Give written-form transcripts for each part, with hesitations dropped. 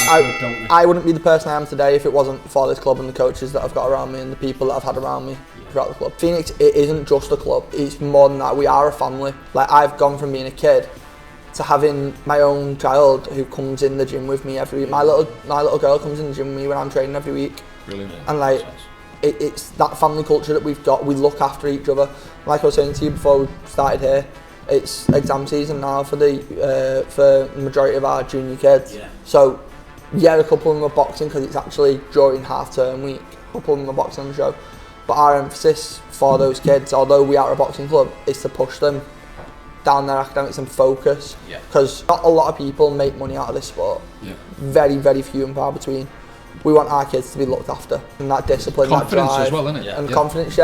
I wouldn't be the person I am today if it wasn't for this club and the coaches that I've got around me and the people that I've had around me throughout the club. Phoenix, it isn't just a club, it's more than that. We are a family. Like, I've gone from being a kid to having my own child who comes in the gym with me every week. My little girl comes in the gym with me when I'm training every week. Brilliant. And like, it's that family culture that we've got. We look after each other. Like I was saying to you before we started here, it's exam season now for the majority of our junior kids. Yeah. So yeah, a couple of them are boxing because it's actually during half-term week. A couple of them are boxing on the show. But our emphasis for those kids, although we are a boxing club, is to push them down their academics and focus. Because not a lot of people make money out of this sport. Very, very few and far between. We want our kids to be looked after, and that discipline, confidence that drive, as well, isn't it? and confidence,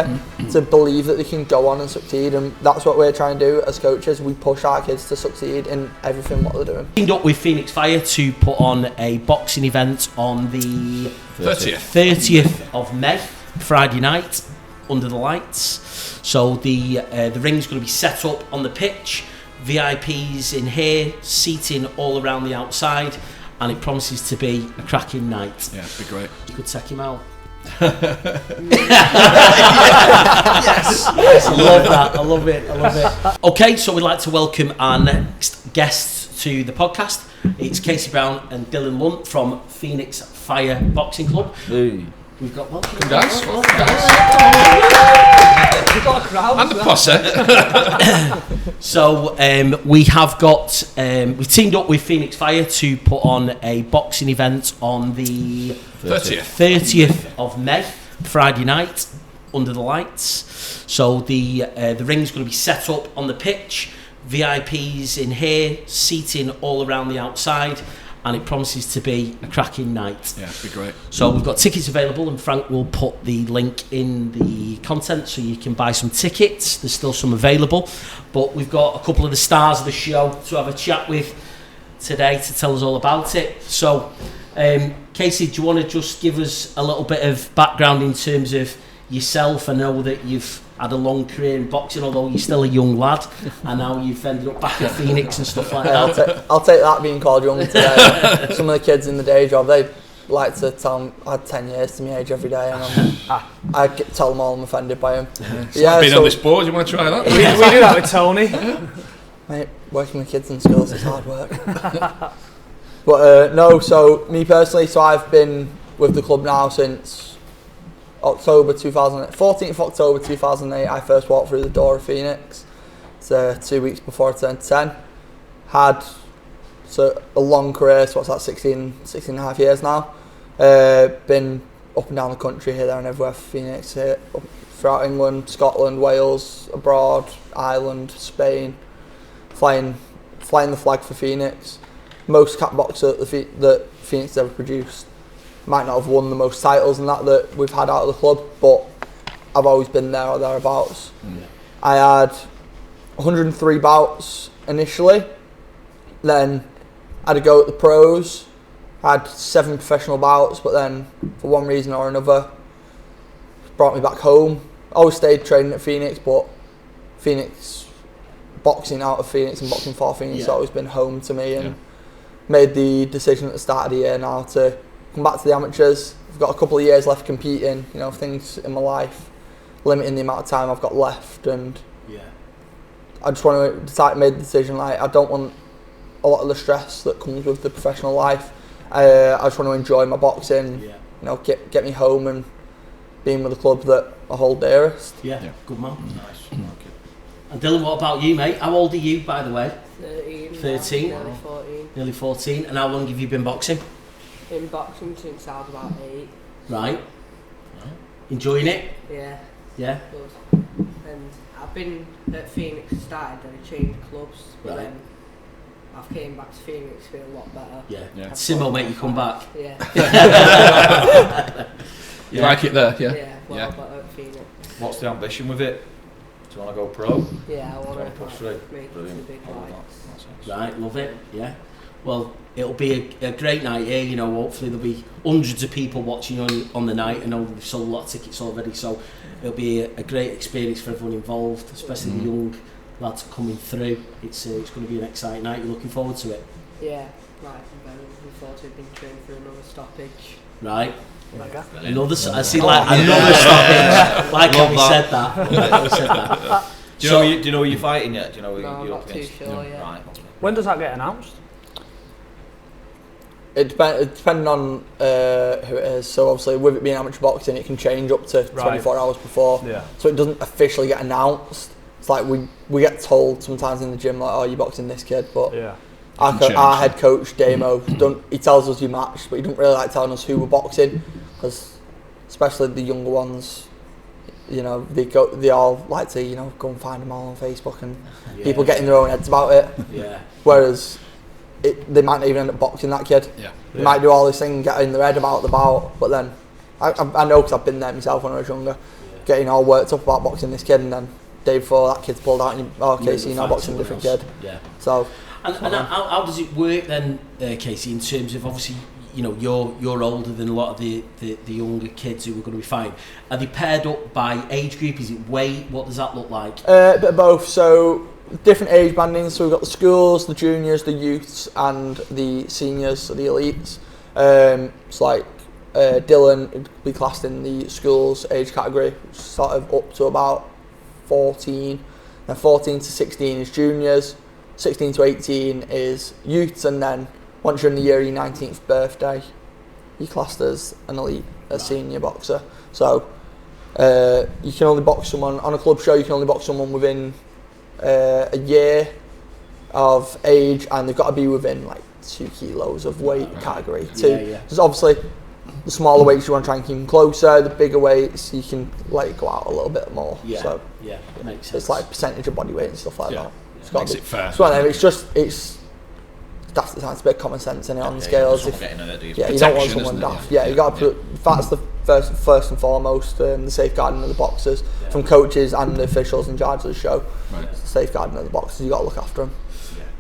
to believe that they can go on and succeed, and that's what we're trying to do as coaches. We push our kids to succeed in everything what they're doing. Teamed up with Phoenix Fire to put on a boxing event on the 30th of May, Friday night, under the lights. So the ring's going to be set up on the pitch, VIPs in here, seating all around the outside. And it promises to be a cracking night. Yeah, it'd be great. You could take him out. Yes. I love it. Okay, so we'd like to welcome our next guests to the podcast. It's Casey Brown and Dylan Lunt from Phoenix Fire Boxing Club. Hey. We've got welcome guys. We've got a crowd. And the posse. So we have got we've teamed up with Phoenix Fire to put on a boxing event on the 30th of May, Friday night, under the lights. So the ring's going to be set up on the pitch, VIPs in here, seating all around the outside. And it promises to be a cracking night. Yeah, it'd be great. So we've got tickets available, and Frank will put the link in the content so you can buy some tickets. There's still some available, but we've got a couple of the stars of the show to have a chat with today to tell us all about it. So, Casey, do you want to just give us a little bit of background in terms of yourself? I know that you've had a long career in boxing, although you're still a young lad, and now you've ended up back at Phoenix and stuff like that. I'll take that being called young today. Some of the kids in the day job, they like to tell them I had 10 years to my age every day, and I tell them all I'm offended by them. Being on this board, you want to try that? We do that with Tony. Mate, working with kids in schools is hard work. But no, so me personally, so I've been with the club now since October 2008, 14th of October 2008, I first walked through the door of Phoenix. It's 2 weeks before I turned 10. Had a long career, so what's that, 16 and a half years now. Been up and down the country, here, there and everywhere for Phoenix, here, throughout England, Scotland, Wales, abroad, Ireland, Spain, flying the flag for Phoenix. Most cap boxer that Phoenix has ever produced. Might not have won the most titles and that we've had out of the club, but I've always been there or thereabouts. I had 103 bouts initially, then I had a go at the pros. I had 7 professional bouts, but then for one reason or another, brought me back home. Always stayed training at Phoenix, but Phoenix, boxing out of Phoenix and boxing for Phoenix has always been home to me, and made the decision at the start of the year now to come back to the amateurs. I've got a couple of years left competing, things in my life limiting the amount of time I've got left, and I just want to made the decision, like, I don't want a lot of the stress that comes with the professional life. I just want to enjoy my boxing, get me home and being with the club that I hold dearest. Good man. Nice. And Dylan, what about you, mate? How old are you, by the way? 13. Nearly 14. Nearly 14. And how long have you been boxing? In boxing since I was about 8. Right. Enjoying it? Yeah. Yeah. Good. And I've been at Phoenix, started and I changed clubs, but then I've came back to Phoenix, feel a lot better. Yeah. Simo, mate, you come back. Yeah. You like it there? Yeah. Better at Phoenix. What's the ambition with it? Do you want to go pro? Yeah, I want to push through. make it to the big lights. Right, love it. Yeah. Well, it'll be a great night here, hopefully there'll be hundreds of people watching on the night. I know we've sold a lot of tickets already, so it'll be a great experience for everyone involved, especially the young lads coming through. It's going to be an exciting night. You're looking forward to it? Yeah. Right, very unfortunately been trained for another stoppage. Right. Mega. Another, I see, like another stoppage. Like how we said that. Like how we said that. Do you know who you're fighting yet? Do you know who No, I'm you're not up too against? sure yet. Right. Okay. When does that get announced? It depending on who it is. So obviously, with it being amateur boxing, it can change up to 24 hours before. Yeah. So it doesn't officially get announced. It's like we get told sometimes in the gym, like, oh, you're boxing this kid, but Yeah. our head coach Damo, he tells us you match, but he don't really like telling us who we're boxing, because especially the younger ones, you know, they all like to, you know, go and find them all on Facebook, and people get in their own heads about it. Yeah. Whereas they might not even end up boxing that kid. Yeah. They might do all this thing and get in their head about the bout, but then I know, because I've been there myself when I was younger, getting all worked up about boxing this kid, and then day before that kid's pulled out and you're now boxing a different kid. Yeah. So. And how does it work then, Casey, in terms of, obviously, you know, you're older than a lot of the younger kids who are going to be fighting. Are they paired up by age group? Is it weight? What does that look like? A bit of both. So different age bandings. So we've got the schools, the juniors, the youths, and the seniors, so the elites. It's like Dylan would be classed in the schools age category, which is sort of up to about 14. Then 14 to 16 is juniors. 16 to 18 is youths, and then once you're in the year of your 19th birthday, you're classed as an elite, a senior boxer. So you can only box someone on a club show. You can only box someone within a year of age, and they've got to be within like 2 kilos of weight category. Because obviously the smaller weights you want to try and keep them closer. The bigger weights you can let it go out a little bit more. Yeah. So Yeah. It makes sense. it's like percentage of body weight and stuff like that. It's got Makes to be it fair. It's one of them. It's daft. It's a bit of common sense in it on the scales. If, you don't want Protection, someone isn't it? daft. Yeah, you got to put. That's the first and foremost. The safeguarding of the boxers from coaches and the officials in charge of the show. Right. It's the safeguarding of the boxers. You got to look after them.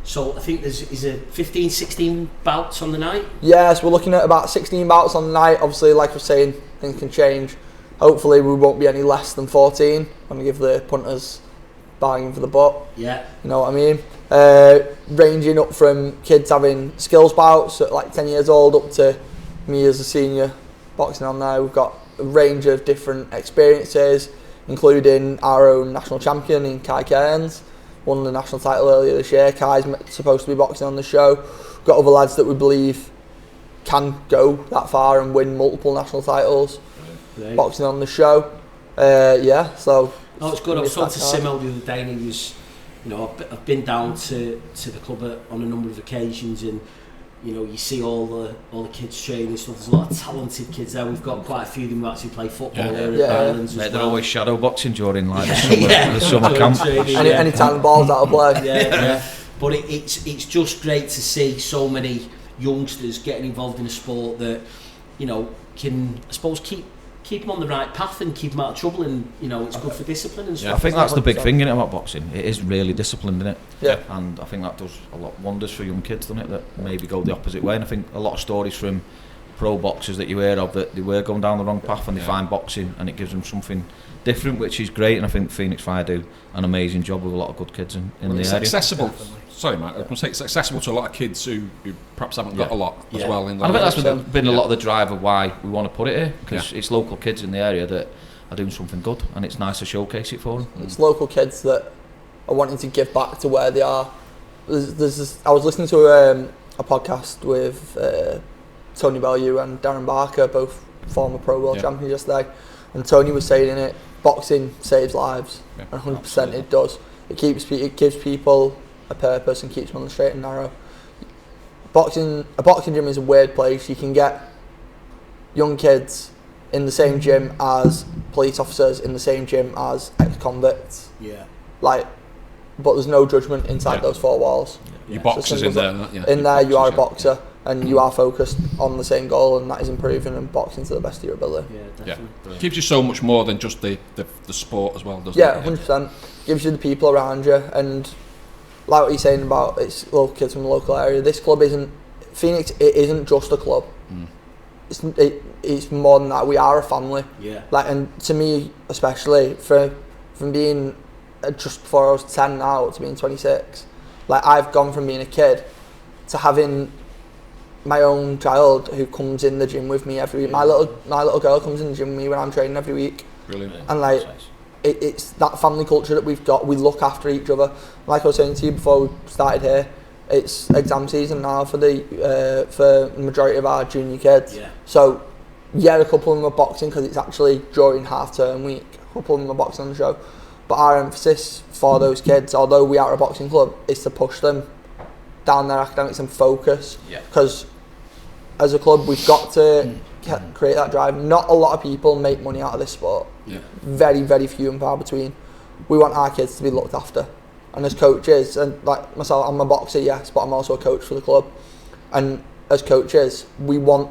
So I think is a 15, 16 bouts on the night. Yes, we're looking at about 16 bouts on the night. Obviously, like we're saying, things can change. Hopefully, we won't be any less than 14 when we give the punters bargain for the butt. Yeah. You know what I mean? Ranging up from kids having skills bouts at like 10 years old up to me as a senior boxing on there. We've got a range of different experiences, including our own national champion in Kai Cairns. Won the national title earlier this year. Kai's supposed to be boxing on the show. We've got other lads that we believe can go that far and win multiple national titles boxing on the show. So... No, it's good. I was talking to Simo the other day, and he was, you know, I've been down to the club on a number of occasions, and you know, you see all the kids training and stuff. There's a lot of talented kids there. We've got quite a few of them who actually play football here at Rylands. Mate, they're always shadow boxing during like the summer camp. Any time the ball's out of play. Yeah. But it's just great to see so many youngsters getting involved in a sport that, you know, can, I suppose, keep them on the right path and keep them out of trouble, and you know, it's good for discipline and stuff. I think that's the big thing in it about boxing. It is really disciplined, isn't it? Yeah. And I think that does a lot wonders for young kids, doesn't it? That maybe go the opposite way. And I think a lot of stories from pro boxers that you hear of, that they were going down the wrong path and they find boxing and it gives them something different, which is great. And I think Phoenix Fire do an amazing job with a lot of good kids in the area. It's accessible. Sorry, Mike. I was going to say it's accessible to a lot of kids who perhaps haven't got a lot as well. In the I think that's been a lot of the drive of why we want to put it here, because it's local kids in the area that are doing something good, and it's nice to showcase it for them. It's local kids that are wanting to give back to where they are. There's this, I was listening to a podcast with Tony Bellew and Darren Barker, both former pro world champions yesterday, and Tony was saying in it, boxing saves lives, and 100% it does. It gives people a purpose and keeps them on the straight and narrow. A boxing gym is a weird place. You can get young kids in the same gym as police officers, in the same gym as ex-convicts. Yeah. But there's no judgment inside those four walls. Your boxers in there. In there, you are a boxer, and you are focused on the same goal, and that is improving and boxing to the best of your ability. Yeah, definitely. Gives you so much more than just the sport as well, doesn't it? Yeah, 100%. Gives you the people around you, and like what you're saying about it's local kids from the local area. This club isn't Phoenix. It isn't just a club. It's more than that. We are a family. Yeah. And to me, especially from being just before I was 10 now to being 26, I've gone from being a kid to having my own child who comes in the gym with me every week. My little girl comes in the gym with me when I'm training every week. Brilliant. And like, it's that family culture that we've got. We look after each other. Like I was saying to you before we started here, it's exam season now for the majority of our junior kids. Yeah. So yeah, a couple of them are boxing because it's actually during half-term week. A couple of them are boxing on the show. But our emphasis for those kids, although we are a boxing club, is to push them down their academics and focus. Because as a club, we've got to create that drive. Not a lot of people make money out of this sport. Very, very few and far between. We want our kids to be looked after. And as coaches, and like myself, I'm a boxer, yes, but I'm also a coach for the club. And as coaches, we want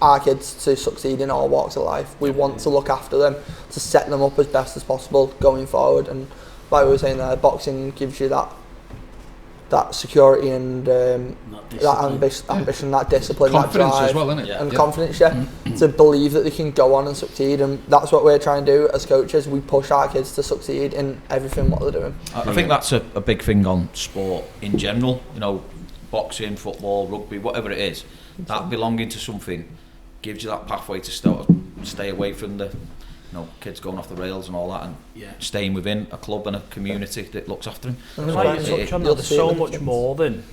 our kids to succeed in all walks of life. We want to look after them, to set them up as best as possible going forward. And like we were saying there, boxing gives you that security and that ambition, that discipline, confidence that drive, as well, isn't it? and confidence, to believe that they can go on and succeed. And that's what we're trying to do as coaches. We push our kids to succeed in everything what they're doing. I think that's a big thing on sport in general. You know, boxing, football, rugby, whatever it is. That belonging to something gives you that pathway to stay away from the kids going off the rails and all that, and staying within a club and a community that looks after them. And like you touch on that, there's so much more than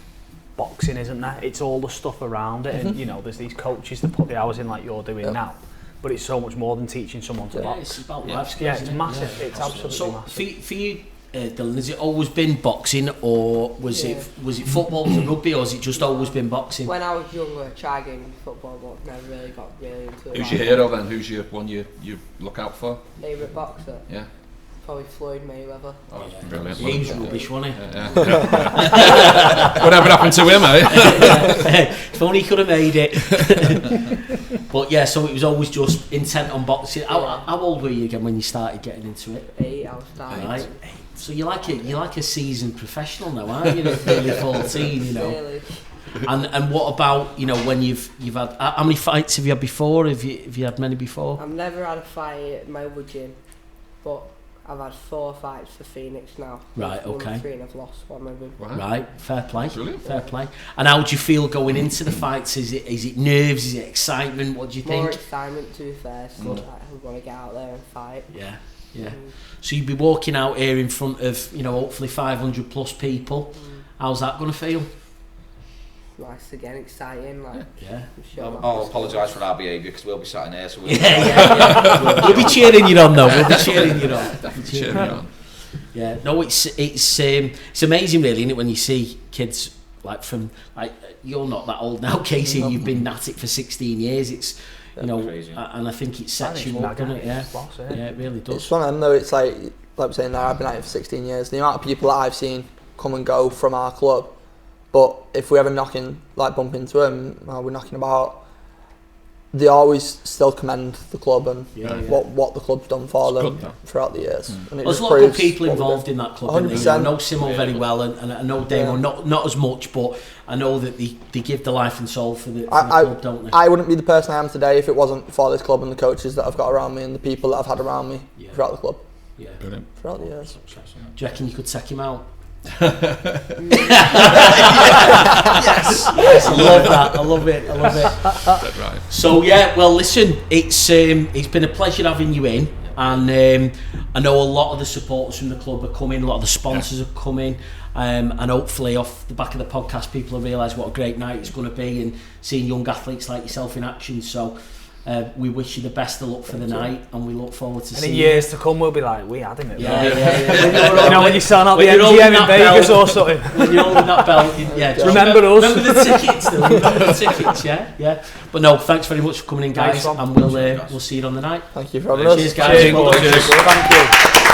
boxing, isn't there? It's all the stuff around it, and there's these coaches that put the hours in like you're doing now, but it's so much more than teaching someone to box. It's about life skills. Yeah, it's massive. It's absolutely massive. For you, Dylan, has it always been boxing, or was it football, was it rugby, or has it just always been boxing? When I was younger, I tried getting football, but never really got into it. Who's your hero then? Who's your one you look out for? Favourite boxer? Yeah. Probably Floyd Mayweather. Oh, brilliant. He was rubbish, wasn't he? Whatever happened to him, eh? If only he could have made it. But yeah, so it was always just intent on boxing. How old were you again when you started getting into it? 8, I was starting. Right. So you're like a seasoned professional now, aren't you? Nearly 14, Really? And what about when you've had how many fights have you had before? Have you had many before? I've never had a fight at my other gym, but I've had 4 fights for Phoenix now. Right, okay. Won 3 and I've lost 1 of them. Right, fair play. Brilliant. Fair play. And how do you feel going into the fights? Is it nerves? Is it excitement? What do you think? More excitement, to be fair. So I want to get out there and fight. Yeah. So you'd be walking out here in front of hopefully 500 plus people. How's that going to feel? Nice again, exciting. I'll apologise for our behaviour because we'll be sat in here. So we'll be cheering you on though. We'll be cheering you on. Definitely cheering you on. Yeah, no, it's amazing really, isn't it, when you see kids from you're not that old now, Casey, and you've been at it for 16 years. It's crazy. And I think it sets you up, doesn't it? Yeah, it really does. It's one of them though. It's like I'm saying there, I've been at it for 16 years. The amount of people that I've seen come and go from our club, but if we ever bump into them, we're knocking about, they always still commend the club and what the club's done for them throughout the years. And there's a lot of people involved in that club. 100%. I know Simo very well, and I know Damo not as much, but I know that they give the life and soul for the club, don't they? I wouldn't be the person I am today if it wasn't for this club and the coaches that I've got around me and the people that I've had around me throughout the club. Yeah, brilliant. Throughout the years. Do you reckon you could take him out? Yes, I love it. That's right. So yeah, well listen, it's been a pleasure having you in, and I know a lot of the supporters from the club are coming, a lot of the sponsors are coming, and hopefully off the back of the podcast people will realise what a great night it's going to be, and seeing young athletes like yourself in action. So we wish you the best of luck for the night, and we look forward to seeing you. And in years to come, we'll be like, we had him at Yeah. When you're selling out the MGM in Vegas or something. When you're holding that belt, remember us. Remember the tickets, though. Remember the tickets, yeah. But no, thanks very much for coming in, guys, and we'll see you on the night. Thank you for having us. Cheers, guys. Cheers. Thank you.